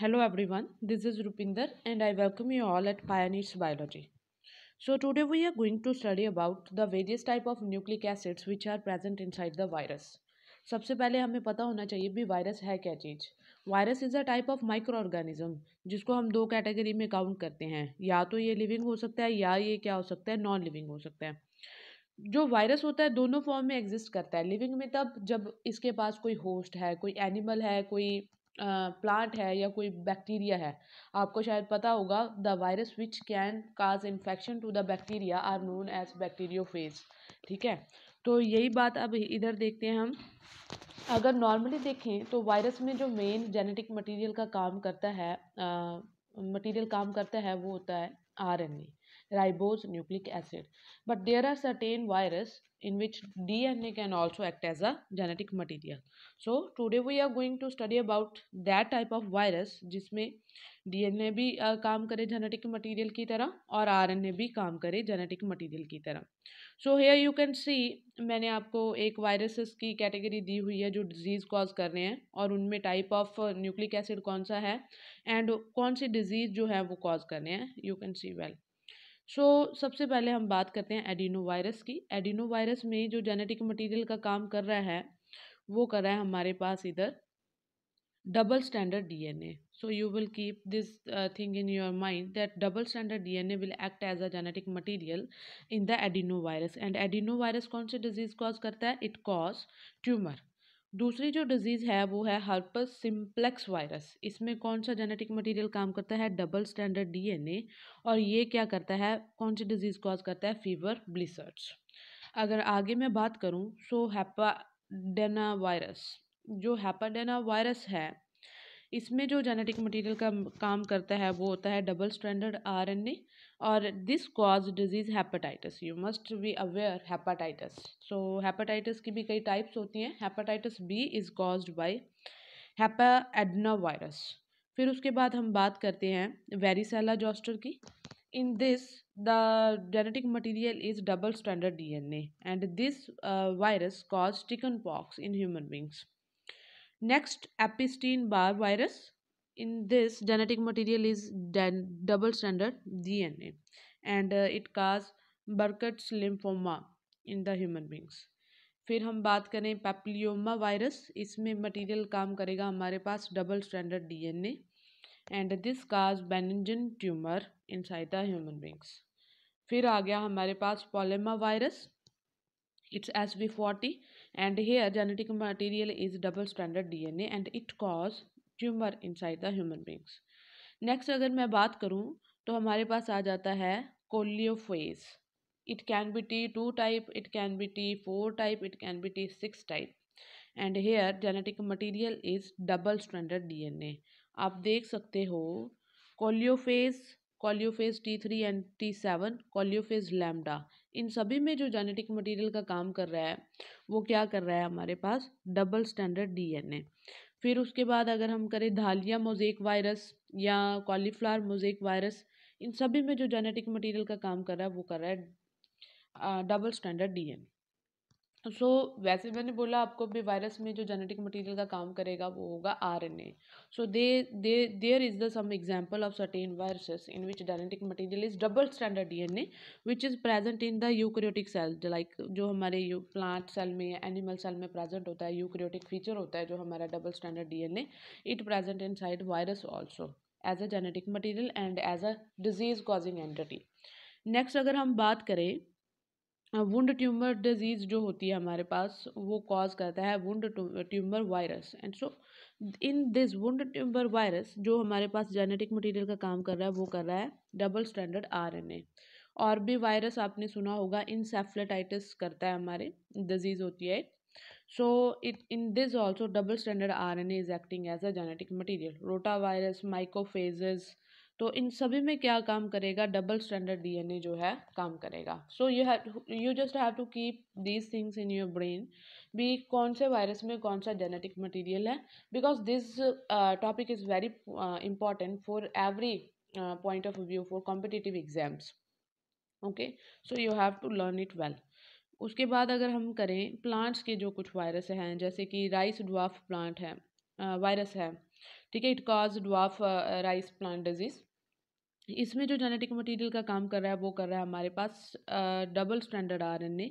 Hello everyone, this is Rupinder and I welcome you all at Pioneers Biology. So today we are going to study about the various type of nucleic acids which are present inside the virus. सबसे पहले हमें पता होना चाहिए भी virus है क्या चीज़। Virus is a type of micro organism जिसको हम दो कैटेगरी में काउंट करते हैं, या तो ये लिविंग हो सकता है या ये क्या हो सकता है, नॉन लिविंग हो सकता है। जो वायरस होता है दोनों फॉर्म में एग्जिस्ट करता है। लिविंग में तब जब इसके पास कोई होस्ट है, कोई एनिमल है, कोई प्लांट है या कोई बैक्टीरिया है। आपको शायद पता होगा the virus which can cause infection to the bacteria are known as bacteriophage. ठीक है, तो यही बात अब इधर देखते हैं हम। अगर नॉर्मली देखें तो वायरस में जो मेन जेनेटिक मटेरियल का काम करता है, मटेरियल काम करता है वो होता है RNA, ribose nucleic acid. But there are certain virus in which DNA can also act as a genetic material. So today we are going to study about that type of virus जिसमें DNA भी काम करे genetic material की तरह और RNA भी काम करे जेनेटिक मटेरियल की तरह। So here you can see, मैंने आपको एक वायरसेस की कैटेगरी दी हुई है जो डिजीज़ कॉज कर रहे हैं और उनमें टाइप ऑफ न्यूक्लिक एसिड कौन सा है एंड कौन सी डिजीज़ जो है वो कॉज कर रहे हैं, यू कैन सी वेल। सो सबसे पहले हम बात करते हैं एडिनो वायरस की। एडिनो वायरस में जो जेनेटिक मटेरियल का काम कर रहा है वो कर रहा है हमारे पास इधर double standard DNA. So you will keep this thing in your mind that double standard DNA will act as a genetic material in the adenovirus. And adenovirus कौन सी डिजीज कॉज करता है? It cause tumour. दूसरी जो disease है वो है herpes simplex virus. इसमें कौन सा जेनेटिक मटेरियल काम करता है? Double standard DNA. और ये क्या करता है, कौन सी डिजीज़ कॉज करता है? फीवर ब्लिसर्ड्स। अगर आगे मैं बात करूं सो हैपाडेना वायरस, जो हैपाडेना वायरस है इसमें जो जेनेटिक मटेरियल का काम करता है वो होता है डबल स्ट्रैंडेड RNA। और this cause disease hepatitis. You must be aware hepatitis. So hepatitis की भी कई टाइप्स होती हैं। Hepatitis B is caused by hepadna virus. फिर उसके बाद हम बात करते हैं वेरिसेला जोस्टर की। In this, the genetic material is double stranded DNA, and this virus caused chickenpox in human beings. Next, Epstein-Barr virus. In this, genetic material is double stranded DNA, and it causes Burkitt's lymphoma in the human beings. फिर हम बात करें पैपिलियोमा virus. इसमें material काम करेगा हमारे पास double stranded DNA, and this cause benign tumour inside the human beings. फिर आ गया हमारे पास polyoma virus. It's SV40 and their genetic material is double standard DNA and it cause tumour inside the human beings. Next अगर मैं बात करूं तो हमारे पास आ जाता है coliphage. It can be T2 type, it can be T4 type, it can be T6 type, and their genetic material is double stranded DNA। आप देख सकते हो कोलियोफेज, कोलियोफेज T3 एंड T7, कोलियोफेज लैम्डा, इन सभी में जो जेनेटिक मटेरियल का काम कर रहा है वो क्या कर रहा है हमारे पास? Double standard DNA। फिर उसके बाद अगर हम करें धालिया मोज़ेक वायरस या कॉलीफ्लावर मोज़ेक वायरस, इन सभी में जो जेनेटिक मटेरियल का काम कर रहा है वो कर रहा है डबल स्टैंडर्ड DNA। सो वैसे मैंने बोला आपको भी वायरस में जो जेनेटिक मटेरियल का काम करेगा वो होगा RNA। So there is the some example of certain viruses in which genetic material is double standard DNA which is present in the eukaryotic cell. Like जो हमारे प्लांट सेल में या एनिमल सेल में प्रेजेंट होता है, eukaryotic feature होता है जो हमारा double standard DNA, it present inside virus also as a genetic material and as a disease causing entity. Next अगर हम बात करें वुंड ट्यूमर डिजीज़ जो होती है हमारे पास वो कॉज करता है wound tumour virus. And so in this wound tumour virus जो हमारे पास जेनेटिक मटेरियल का काम कर रहा है वो कर रहा है डबल स्टैंडर्ड RNA। और भी वायरस आपने सुना होगा, इंसेफ्लाइटिस करता है, हमारे डिजीज़ होती है। So it in this also double standard RNA is acting as a genetic material. Rota virus, mycophages, तो इन सभी में क्या काम करेगा? डबल स्टैंडर्ड DNA जो है काम करेगा। So you just have to keep these things in your brain भी कौन से वायरस में कौन सा जेनेटिक मटेरियल है, because this topic is very important for every point of view for competitive exams. Okay, so you have to learn it well. उसके बाद अगर हम करें प्लांट्स के जो कुछ वायरस हैं, जैसे कि राइस ड्वार्फ प्लांट है वायरस है, ठीक है, it cause dwarf rice plant disease. इसमें जो जेनेटिक मटेरियल का काम कर रहा है वो कर रहा है हमारे पास double standard RNA,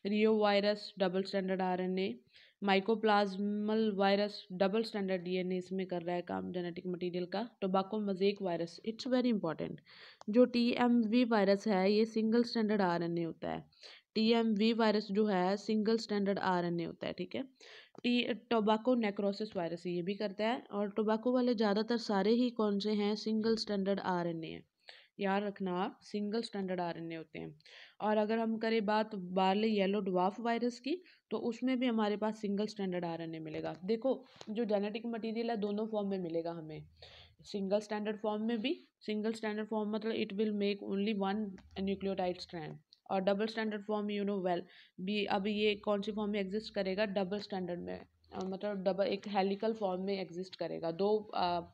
reo virus double standard RNA, mycoplasmal virus double standard DNA इसमें कर रहा है काम जेनेटिक मटेरियल का। Tobacco mosaic virus, it's very important. जो टीएमवी वायरस है ये सिंगल स्टैंडर्ड आरएनए होता है। टीएमवी वायरस जो है सिंगल स्टैंडर्ड आरएनए होता है, ठीक है। टी टोबैको नेक्रोसिस वायरस ये भी करता है, और टोबैको वाले ज़्यादातर सारे ही कौन से हैं, सिंगल स्टैंडर्ड आरएनए हैं। याद रखना आप, सिंगल स्टैंडर्ड आरएनए होते हैं। और अगर हम करें बात बार्ले येलो ड्वार्फ वायरस की, तो उसमें भी हमारे पास सिंगल स्टैंडर्ड आरएनए मिलेगा। देखो, जो जेनेटिक मटेरियल है दोनों फॉर्म में मिलेगा हमें, सिंगल स्टैंडर्ड फॉर्म में भी। सिंगल स्टैंडर्ड फॉर्म मतलब it will make only one nucleotide strand, और double standard form you know well भी। अब ये कौन सी फॉर्म में एग्जिस्ट करेगा, डबल स्टैंडर्ड में, मतलब डबल एक हेलिकल फॉर्म में एग्जिस्ट करेगा। दो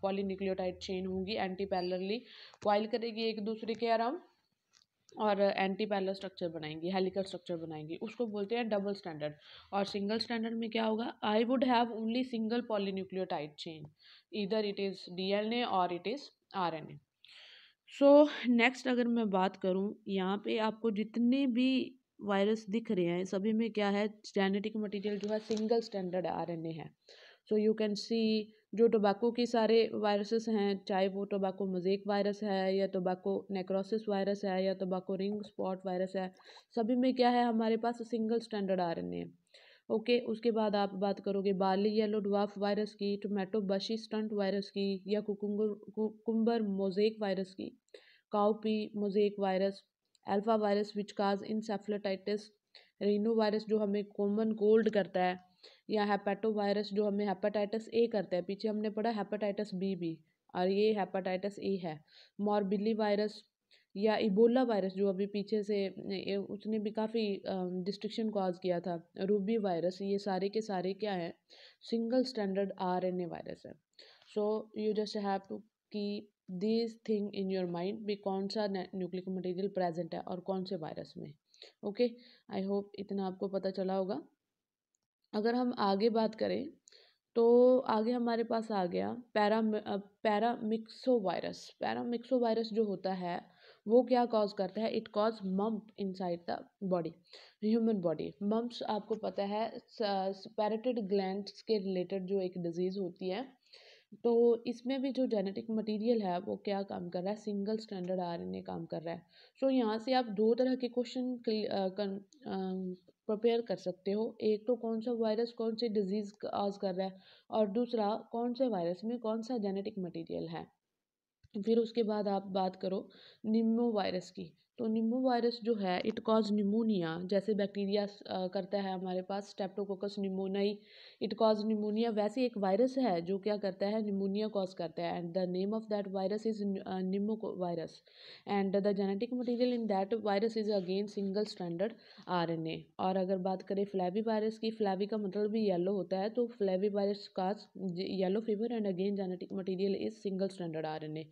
पॉलीन्यूक्लियोटाइड चेन होंगी, एंटी पैरेलली कॉइल करेगी एक दूसरे के अराउंड, और एंटी पैरेलल स्ट्रक्चर बनाएंगी, हेलिकल स्ट्रक्चर बनाएंगी, उसको बोलते हैं डबल स्टैंडर्ड। और सिंगल स्टैंडर्ड में क्या होगा, I would have only single polynucleotide chain, either it is DNA और it is RNA. So next अगर मैं बात करूं, यहाँ पे आपको जितने भी वायरस दिख रहे हैं सभी में क्या है, जेनेटिक मटेरियल जो है सिंगल स्टैंडर्ड आरएनए है। सो यू कैन सी, जो टोबैको के सारे वायरसेस हैं, चाहे वो टोबैको मोज़ेक वायरस है या टोबैको नेक्रोसिस वायरस है या टोबैको रिंग स्पॉट वायरस है, सभी में क्या है हमारे पास सिंगल स्टैंडर्ड आरएनए है। ओके, उसके बाद आप बात करोगे बार्ली येलो ड्वार्फ वायरस की, टोमेटो बशी स्टंट वायरस की, या कुकुम्बर मोज़ेक वायरस की, cowpea mosaic virus, alpha virus which cause encephalitis, Reno virus जो हमें कॉमन कोल्ड करता है, या हेपेटो वायरस जो हमें हेपेटाइटिस ए करता है, पीछे हमने पढ़ा हेपेटाइटिस बी भी, और ये हेपेटाइटिस ए है। मॉर्बिली वायरस या इबोला वायरस जो अभी पीछे से उसने भी काफ़ी डिस्ट्रिक्शन कॉज किया था, रूबी वायरस, ये सारे के सारे क्या है, सिंगल स्टैंडर्ड आरएनए वायरस है। So you just have to keep this thing in your mind भी, कौन सा न्यूक्लिक मटेरियल प्रेजेंट है और कौन से वायरस में। ओके, आई होप इतना आपको पता चला होगा। अगर हम आगे बात करें तो आगे हमारे पास आ गया पैरामिक्सो वायरस। पैरामिक्सो वायरस जो होता है वो क्या कॉज करता है, it cause mump inside the body, human body. Mumps आपको पता है पैरेटिड ग्लैंड्स के रिलेटेड जो एक डिजीज़ होती है। तो इसमें भी जो जेनेटिक मटेरियल है वो क्या काम कर रहा है, सिंगल स्टैंडर्ड आरएनए काम कर रहा है। सो यहाँ से आप दो तरह के क्वेश्चन प्रिपेयर कर सकते हो, एक तो कौन सा वायरस कौन सी डिजीज़ कॉज कर रहा है, और दूसरा कौन से वायरस में कौन सा जेनेटिक मटेरियल है। फिर उसके बाद आप बात करो निम्नो वायरस की। तो निम्नो वायरस जो है इट कॉज निमोनिया, जैसे बैक्टीरिया करता है हमारे पास streptococcus pneumoniae, it cause pneumonia, वैसे एक वायरस है जो क्या करता है, निमोनिया कॉज करता है, and the name of that virus is pneumo virus, and the genetic material in that virus is again single standard RNA. और अगर बात करें फ्लैवी वायरस की, फ्लैवी का मतलब भी येलो होता है, तो flavi virus cause yellow fever and again genetic material is single standard RNA.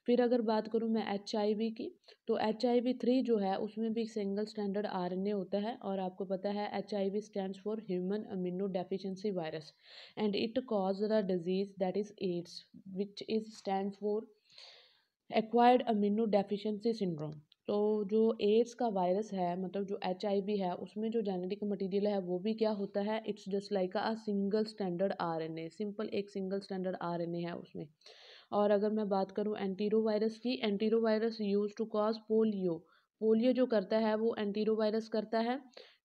फिर अगर बात करूँ मैं HIV की, तो HIV-3 जो है उसमें भी सिंगल स्टैंडर्ड आरएनए होता है, और आपको पता है HIV stands for human amino deficiency virus, and it cause the disease that is AIDS which is stand for acquired amino deficiency syndrome. तो जो एड्स का वायरस है, मतलब जो HIV है, उसमें जो जेनेटिक मटेरियल है वो भी क्या होता है, it's just like a single standard RNA, simple एक सिंगल स्टैंडर्ड आरएनए है उसमें। और अगर मैं बात करूँ एंटीरो वायरस की, entero virus use to cause polio, polio जो करता है वो एंटीरो वायरस करता है,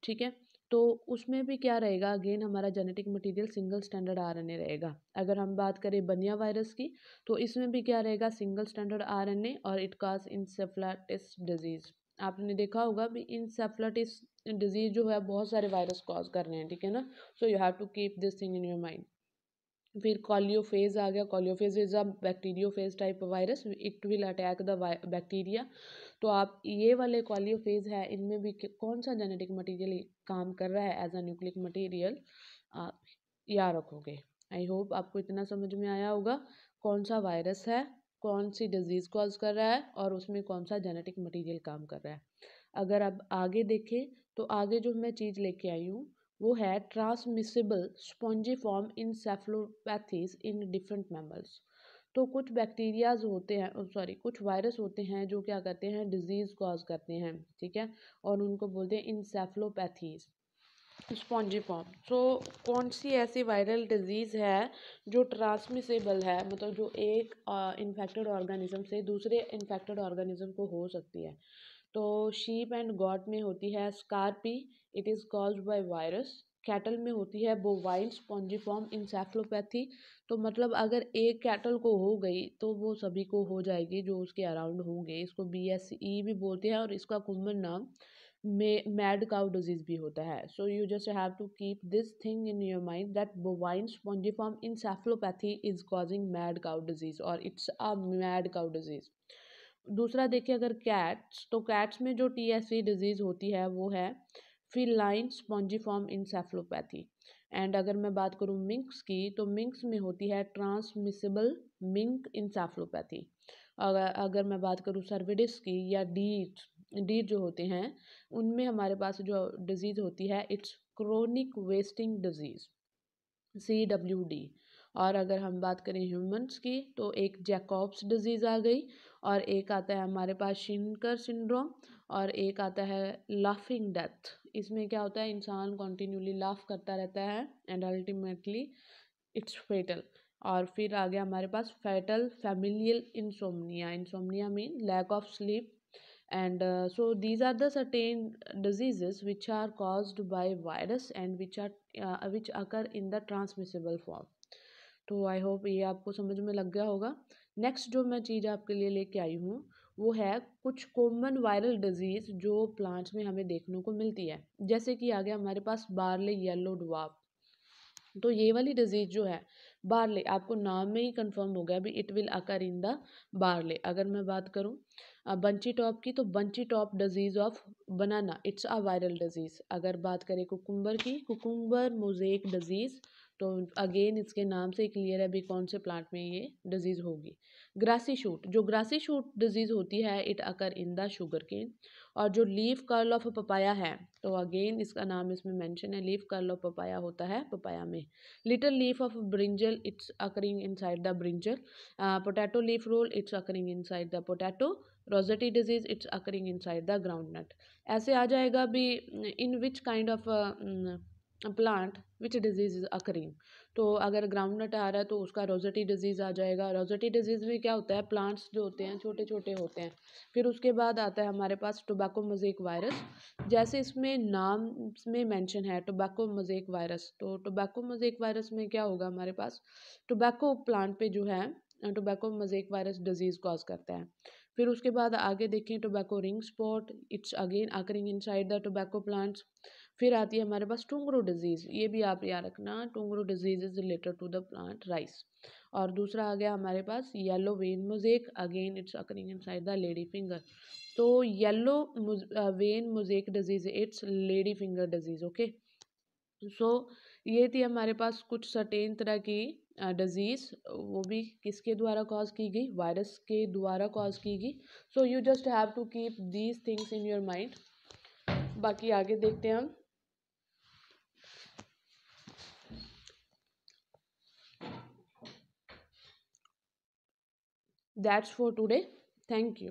ठीक है। तो उसमें भी क्या रहेगा, अगेन हमारा genetic material single standard RNA रहेगा। अगर हम बात करें बनिया वायरस की, तो इसमें भी क्या रहेगा, सिंगल स्टैंडर्ड आरएनए, और इट कॉज इंसेफ्लाइटिस डिजीज। आपने देखा होगा भी इंसेफ्लाइटिस डिजीज जो है बहुत सारे वायरस कॉज कर रहे हैं, ठीक है ना। So you have to keep this thing in your mind. फिर कॉलियोफेज आ गया, coliphage is a bacteriophage type virus, it will attack the bacteria. तो आप ये वाले कॉलियोफेज है, इनमें भी कौन सा जेनेटिक मटेरियल काम कर रहा है एज अ न्यूक्लिक मटेरियल, आप याद रखोगे। आई होप आपको इतना समझ में आया होगा, कौन सा वायरस है, कौन सी डिजीज़ कॉज कर रहा है, और उसमें कौन सा जेनेटिक मटेरियल काम कर रहा है। अगर आप आगे देखें तो आगे जो मैं चीज़ लेके आई हूँ वो है transmissible spongiform encephalopathies in different mammals. तो कुछ बैक्टीरियाज होते हैं, सॉरी कुछ वायरस होते हैं जो क्या करते हैं, डिजीज़ कॉज करते हैं, ठीक है, और उनको बोलते हैं इंसेफ्लोपैथीज, स्पॉन्जिफॉर्म। सो कौन सी ऐसी वायरल डिजीज़ है जो ट्रांसमिसेबल है, मतलब जो एक इन्फेक्टेड ऑर्गेनिज्म से दूसरे इन्फेक्टेड ऑर्गेनिज्म को हो सकती है? तो शीप एंड गॉट में होती है scrapie, it is caused by virus. Cattle में होती है बोवाइन स्पॉन्जिफॉर्म इंसेफ्लोपैथी। तो मतलब अगर एक कैटल को हो गई तो वो सभी को हो जाएगी जो उसके अराउंड होंगे। इसको BSE भी बोलते हैं और इसका कॉमन नाम मैड काउ डिजीज भी होता है। So you just have to keep this thing in your mind that bovine spongiform encephalopathy is causing mad cow disease और it's a mad cow disease. दूसरा देखिए अगर कैट्स, तो कैट्स में जो TSE डिजीज होती है वो है फिलाइन स्पॉन्जिफॉर्म इंसेफ्लोपैथी। एंड अगर मैं बात करूँ मिंक्स की, तो मिंक्स में होती है ट्रांसमिसिबल मिंक इंसेफ्लोपैथी। अगर अगर मैं बात करूँ सर्विडिस की या डीट डीट जो होते हैं, उनमें हमारे पास जो डिजीज़ होती है it's chronic wasting disease, CWD। और अगर हम बात करें ह्यूमंस की, तो एक जैकॉब्स डिजीज़ आ गई, और एक आता है हमारे पास शिनकर सिंड्रोम, और एक आता है लाफिंग डेथ। इसमें क्या होता है, इंसान कॉन्टिन्यूली लाफ करता रहता है एंड अल्टीमेटली इट्स फेटल। और फिर आ गया हमारे पास fatal familial insomnia, insomnia mean lack of sleep. And so these are the certain diseases which are caused by virus and which occur in the transmissible form. तो आई होप ये आपको समझ में लग गया होगा। नेक्स्ट जो मैं चीज़ आपके लिए लेके आई हूँ वो है कुछ कॉमन वायरल डिजीज़ जो प्लांट्स में हमें देखने को मिलती है। जैसे कि आ गया हमारे पास बार्ले येलो डवार्फ। तो ये वाली डिजीज़ जो है बार्ले, आपको नाम में ही कंफर्म हो गया अभी, it will occur in the barley. अगर मैं बात करूँ बंची टॉप की, तो bunchy top disease of banana, it's a viral disease. अगर बात करें कुकुम्बर की, कुकुम्बर मोज़ेक डिजीज़, तो अगेन इसके नाम से क्लियर है भी कौन से प्लांट में ये डिजीज़ होगी। ग्रासी शूट, जो ग्रासी शूट डिजीज़ होती है it occur in the sugar cane. और जो लीफ कर्ल ऑफ पपाया है, तो अगेन इसका नाम इसमें मेंशन है, लीफ कर्ल ऑफ पपाया होता है पपाया में। Little leaf of brinjal, it's occurring inside the brinjal. Potato leaf roll, it's occurring inside the potato. Rosette disease, it's occurring inside the groundnut. ऐसे आ जाएगा भी in which kind of plant which disease is occurring. तो अगर ground नट आ रहा है तो उसका रोजेटी डिजीज आ जाएगा। रोजेटी डिजीज में क्या होता है, प्लांट्स जो होते हैं छोटे छोटे होते हैं। फिर उसके बाद आता है हमारे पास टोबैको मोज़ेक वायरस। जैसे इसमें नाम में मेंशन है टोबैको मोज़ेक वायरस, तो टोबैको मोज़ेक वायरस में क्या होगा हमारे पास, टोबैको प्लांट पे जो है tobacco mosaic virus disease cause करता है। फिर उसके बाद आगे देखें tobacco ring spot, it's again occurring inside the tobacco plants. फिर आती है हमारे पास टुंगरो डिजीज़, ये भी आप याद रखना, tungro disease is related to the plant rice. और दूसरा आ गया हमारे पास yellow vein mosaic, again it's occurring inside the lady finger. तो yellow vein mosaic disease, it's lady finger disease, okay. So ये थी हमारे पास कुछ सर्टेन तरह की डिजीज़, वो भी किसके द्वारा कॉज की गई, वायरस के द्वारा कॉज की गई। So you just have to keep these things in your mind. बाकी आगे देखते हैं हम। That's for today, thank you.